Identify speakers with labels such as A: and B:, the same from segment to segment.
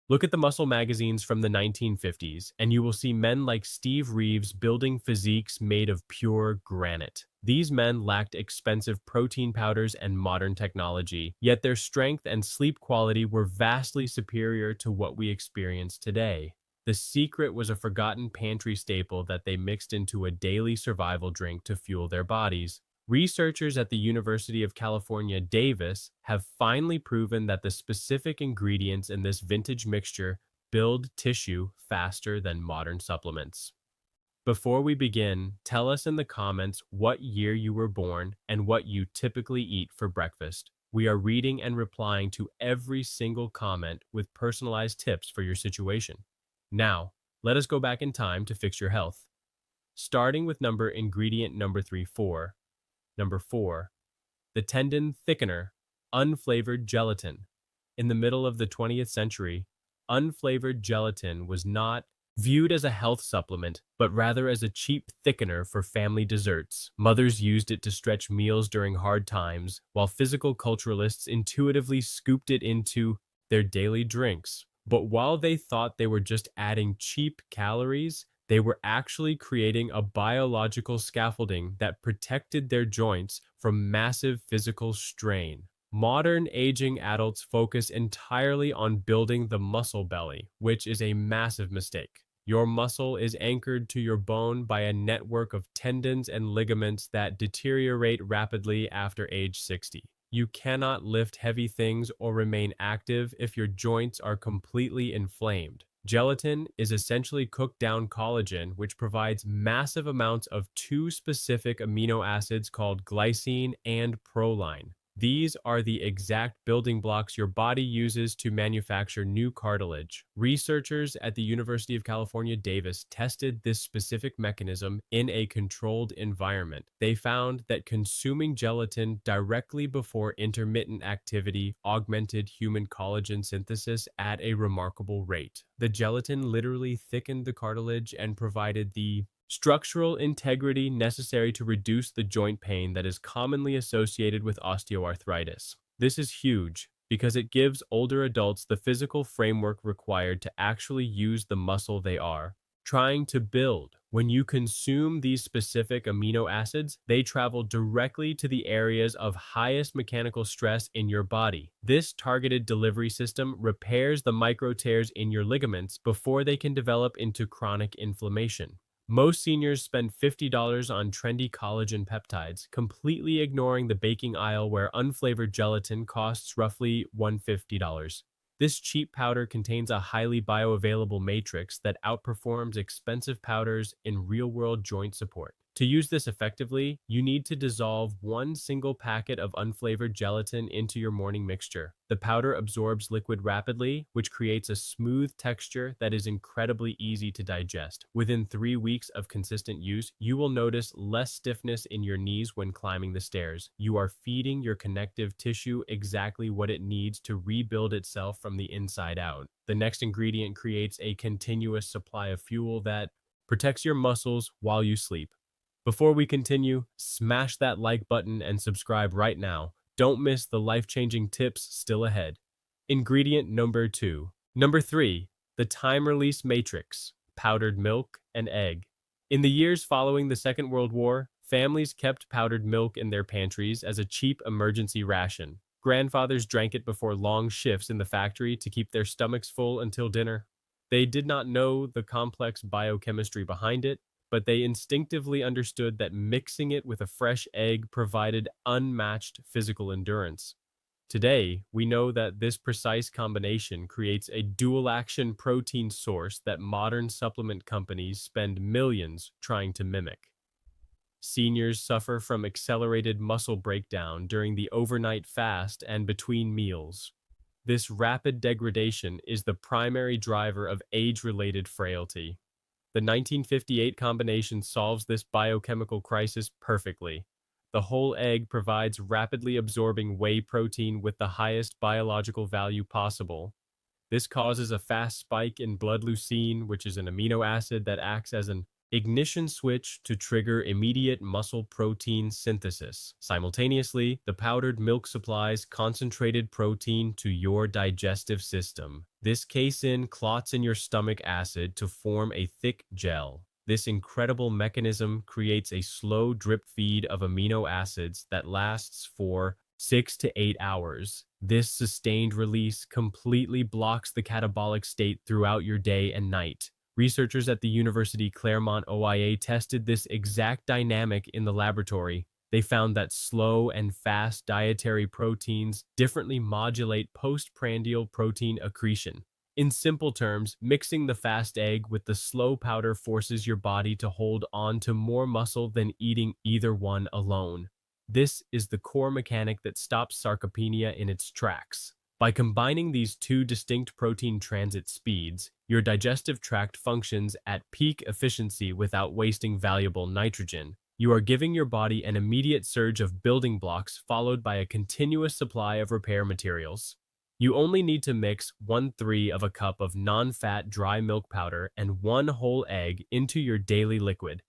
A: Look at the muscle magazines from the 1950s, and you will see men like Steve Reeves building physiques made of pure granite. These men lacked expensive protein powders and modern technology, yet their strength and sleep quality were vastly superior to what we experience today. The secret was a forgotten pantry staple that they mixed into a daily survival drink to fuel their bodies. Researchers at the University of California, Davis have finally proven that the specific ingredients in this vintage mixture build tissue faster than modern supplements. Before we begin, tell us in the comments what year you were born and what you typically eat for breakfast. We are reading and replying to every single comment with personalized tips for your situation. Now, let us go back in time to fix your health. Starting with ingredient number 34. Number 4. The tendon thickener, unflavored gelatin. In the middle of the 20th century, unflavored gelatin was not viewed as a health supplement, but rather as a cheap thickener for family desserts. Mothers used it to stretch meals during hard times, while physical culturalists intuitively scooped it into their daily drinks. But while they thought they were just adding cheap calories, they were actually creating a biological scaffolding that protected their joints from massive physical strain. Modern aging adults focus entirely on building the muscle belly, which is a massive mistake. Your muscle is anchored to your bone by a network of tendons and ligaments that deteriorate rapidly after age 60. You cannot lift heavy things or remain active if your joints are completely inflamed. Gelatin is essentially cooked down collagen, which provides massive amounts of two specific amino acids called glycine and proline. These are the exact building blocks your body uses to manufacture new cartilage. Researchers at the University of California, Davis tested this specific mechanism in a controlled environment. They found that consuming gelatin directly before intermittent activity augmented human collagen synthesis at a remarkable rate. The gelatin literally thickened the cartilage and provided the structural integrity necessary to reduce the joint pain that is commonly associated with osteoarthritis. This is huge because it gives older adults the physical framework required to actually use the muscle they are trying to build. When you consume these specific amino acids, they travel directly to the areas of highest mechanical stress in your body. This targeted delivery system repairs the micro tears in your ligaments before they can develop into chronic inflammation. Most seniors spend $50 on trendy collagen peptides, completely ignoring the baking aisle where unflavored gelatin costs roughly $150. This cheap powder contains a highly bioavailable matrix that outperforms expensive powders in real-world joint support. To use this effectively, you need to dissolve one single packet of unflavored gelatin into your morning mixture. The powder absorbs liquid rapidly, which creates a smooth texture that is incredibly easy to digest. Within 3 weeks of consistent use, you will notice less stiffness in your knees when climbing the stairs. You are feeding your connective tissue exactly what it needs to rebuild itself from the inside out. The next ingredient creates a continuous supply of fuel that protects your muscles while you sleep. Before we continue, smash that like button and subscribe right now. Don't miss the life-changing tips still ahead. Ingredient number 2. Number 3, the time-release matrix, powdered milk and egg. In the years following the Second World War, families kept powdered milk in their pantries as a cheap emergency ration. Grandfathers drank it before long shifts in the factory to keep their stomachs full until dinner. They did not know the complex biochemistry behind it, but they instinctively understood that mixing it with a fresh egg provided unmatched physical endurance. Today, we know that this precise combination creates a dual-action protein source that modern supplement companies spend millions trying to mimic. Seniors suffer from accelerated muscle breakdown during the overnight fast and between meals. This rapid degradation is the primary driver of age-related frailty. The 1958 combination solves this biochemical crisis perfectly. The whole egg provides rapidly absorbing whey protein with the highest biological value possible. This causes a fast spike in blood leucine, which is an amino acid that acts as an ignition switch to trigger immediate muscle protein synthesis. Simultaneously, the powdered milk supplies concentrated protein to your digestive system. This casein clots in your stomach acid to form a thick gel. This incredible mechanism creates a slow drip feed of amino acids that lasts for 6 to 8 hours. This sustained release completely blocks the catabolic state throughout your day and night. Researchers at the University Claremont OIA tested this exact dynamic in the laboratory. They found that slow and fast dietary proteins differently modulate postprandial protein accretion. In simple terms, mixing the fast egg with the slow powder forces your body to hold on to more muscle than eating either one alone. This is the core mechanic that stops sarcopenia in its tracks. By combining these two distinct protein transit speeds, your digestive tract functions at peak efficiency without wasting valuable nitrogen. You are giving your body an immediate surge of building blocks followed by a continuous supply of repair materials. You only need to mix 1/3 of a cup of non-fat dry milk powder and 1 whole egg into your daily liquid.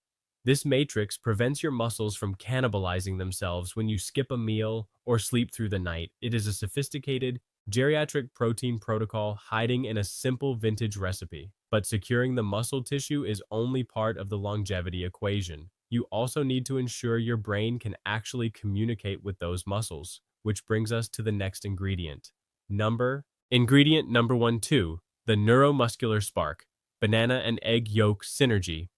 A: This matrix prevents your muscles from cannibalizing themselves when you skip a meal or sleep through the night. It is a sophisticated, geriatric protein protocol hiding in a simple vintage recipe. But securing the muscle tissue is only part of the longevity equation. You also need to ensure your brain can actually communicate with those muscles, which brings us to the next ingredient. Ingredient number 12, the neuromuscular spark, banana and egg yolk synergy.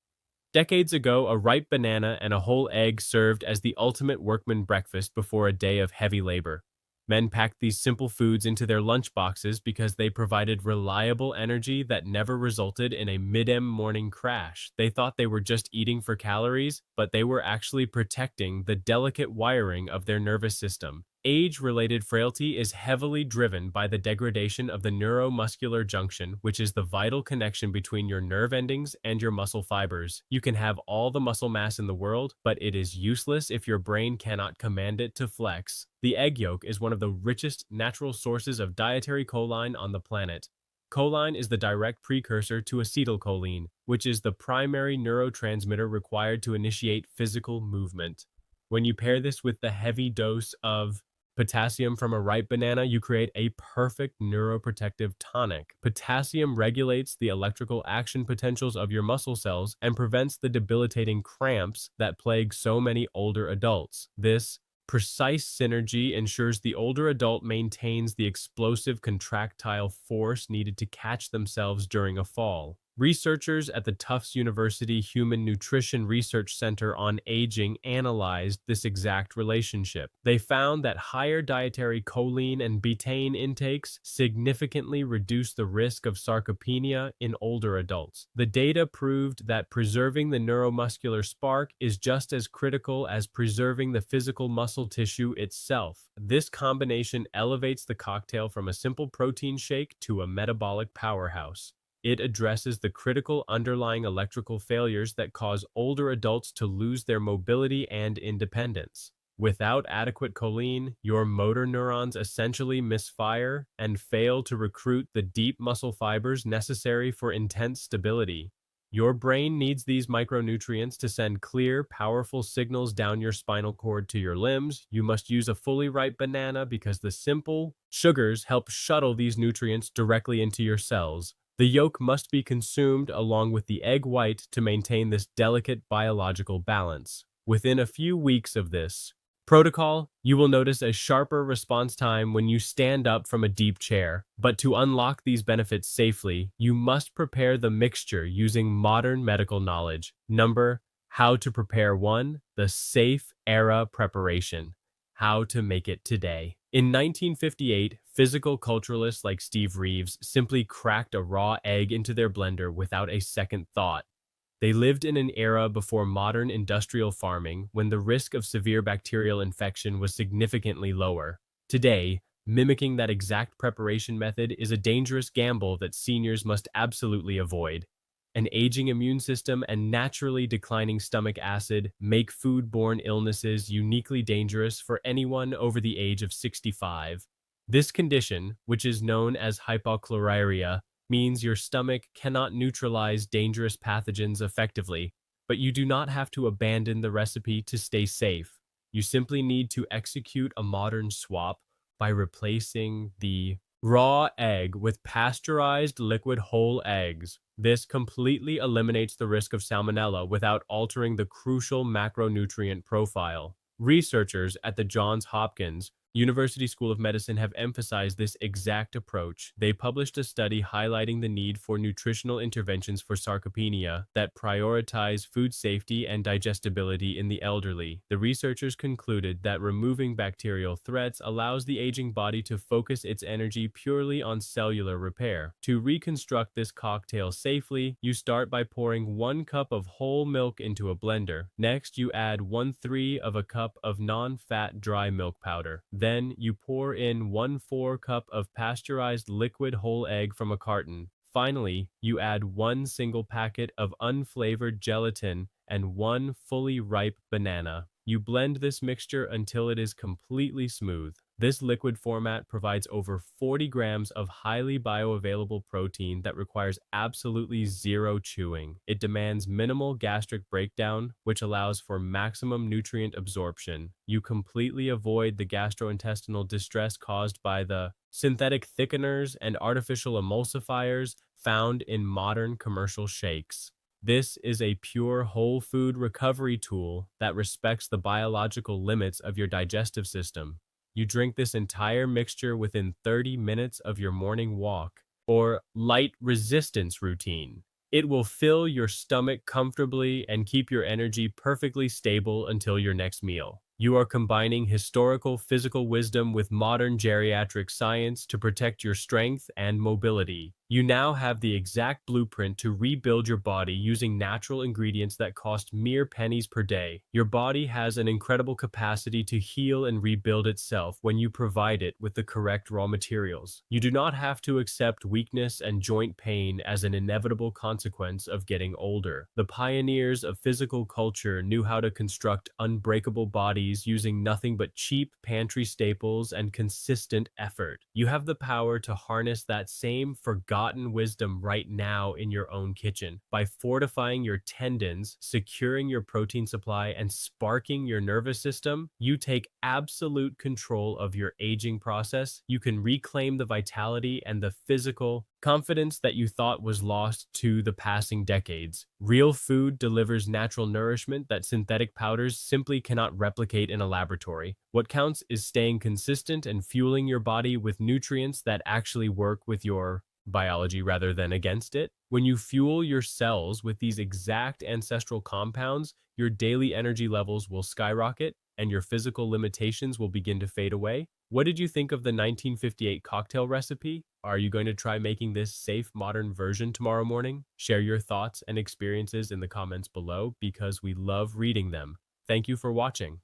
A: Decades ago, a ripe banana and a whole egg served as the ultimate workman breakfast before a day of heavy labor. Men packed these simple foods into their lunchboxes because they provided reliable energy that never resulted in a mid-M morning crash. They thought they were just eating for calories, but they were actually protecting the delicate wiring of their nervous system. Age-related frailty is heavily driven by the degradation of the neuromuscular junction, which is the vital connection between your nerve endings and your muscle fibers. You can have all the muscle mass in the world, but it is useless if your brain cannot command it to flex. The egg yolk is one of the richest natural sources of dietary choline on the planet. Choline is the direct precursor to acetylcholine, which is the primary neurotransmitter required to initiate physical movement. When you pair this with the heavy dose of potassium from a ripe banana, you create a perfect neuroprotective tonic. Potassium regulates the electrical action potentials of your muscle cells and prevents the debilitating cramps that plague so many older adults. This precise synergy ensures the older adult maintains the explosive contractile force needed to catch themselves during a fall. Researchers at the Tufts University Human Nutrition Research Center on Aging analyzed this exact relationship. They found that higher dietary choline and betaine intakes significantly reduce the risk of sarcopenia in older adults. The data proved that preserving the neuromuscular spark is just as critical as preserving the physical muscle tissue itself. This combination elevates the cocktail from a simple protein shake to a metabolic powerhouse. It addresses the critical underlying electrical failures that cause older adults to lose their mobility and independence. Without adequate choline, your motor neurons essentially misfire and fail to recruit the deep muscle fibers necessary for intense stability. Your brain needs these micronutrients to send clear, powerful signals down your spinal cord to your limbs. You must use a fully ripe banana because the simple sugars help shuttle these nutrients directly into your cells. The yolk must be consumed along with the egg white to maintain this delicate biological balance. Within a few weeks of this protocol, you will notice a sharper response time when you stand up from a deep chair. But to unlock these benefits safely, you must prepare the mixture using modern medical knowledge. How to prepare 1. The safe era preparation. How to make it today. In 1958, physical culturalists like Steve Reeves simply cracked a raw egg into their blender without a second thought. They lived in an era before modern industrial farming, when the risk of severe bacterial infection was significantly lower. Today, mimicking that exact preparation method is a dangerous gamble that seniors must absolutely avoid. An aging immune system and naturally declining stomach acid make food-borne illnesses uniquely dangerous for anyone over the age of 65. This condition, which is known as hypochlorhydria, means your stomach cannot neutralize dangerous pathogens effectively. But you do not have to abandon the recipe to stay safe. You simply need to execute a modern swap by replacing the raw egg with pasteurized liquid whole eggs. This completely eliminates the risk of salmonella without altering the crucial macronutrient profile. Researchers at the Johns Hopkins University School of Medicine have emphasized this exact approach. They published a study highlighting the need for nutritional interventions for sarcopenia that prioritize food safety and digestibility in the elderly. The researchers concluded that removing bacterial threats allows the aging body to focus its energy purely on cellular repair. To reconstruct this cocktail safely, you start by pouring 1 cup of whole milk into a blender. Next, you add 1/3 of a cup of non-fat dry milk powder. Then you pour in 1/4 cup of pasteurized liquid whole egg from a carton. Finally, you add 1 single packet of unflavored gelatin and 1 fully ripe banana. You blend this mixture until it is completely smooth. This liquid format provides over 40 grams of highly bioavailable protein that requires absolutely zero chewing. It demands minimal gastric breakdown, which allows for maximum nutrient absorption. You completely avoid the gastrointestinal distress caused by the synthetic thickeners and artificial emulsifiers found in modern commercial shakes. This is a pure whole food recovery tool that respects the biological limits of your digestive system. You drink this entire mixture within 30 minutes of your morning walk or light resistance routine. It will fill your stomach comfortably and keep your energy perfectly stable until your next meal. You are combining historical physical wisdom with modern geriatric science to protect your strength and mobility. You now have the exact blueprint to rebuild your body using natural ingredients that cost mere pennies per day. Your body has an incredible capacity to heal and rebuild itself when you provide it with the correct raw materials. You do not have to accept weakness and joint pain as an inevitable consequence of getting older. The pioneers of physical culture knew how to construct unbreakable bodies using nothing but cheap pantry staples and consistent effort. You have the power to harness that same forgotten wisdom right now in your own kitchen. By fortifying your tendons, securing your protein supply, and sparking your nervous system, you take absolute control of your aging process. You can reclaim the vitality and the physical confidence that you thought was lost to the passing decades. Real food delivers natural nourishment that synthetic powders simply cannot replicate in a laboratory. What counts is staying consistent and fueling your body with nutrients that actually work with your biology rather than against it. When you fuel your cells with these exact ancestral compounds, your daily energy levels will skyrocket and your physical limitations will begin to fade away. What did you think of the 1958 cocktail recipe? Are you going to try making this safe modern version tomorrow morning? Share your thoughts and experiences in the comments below because we love reading them. Thank you for watching.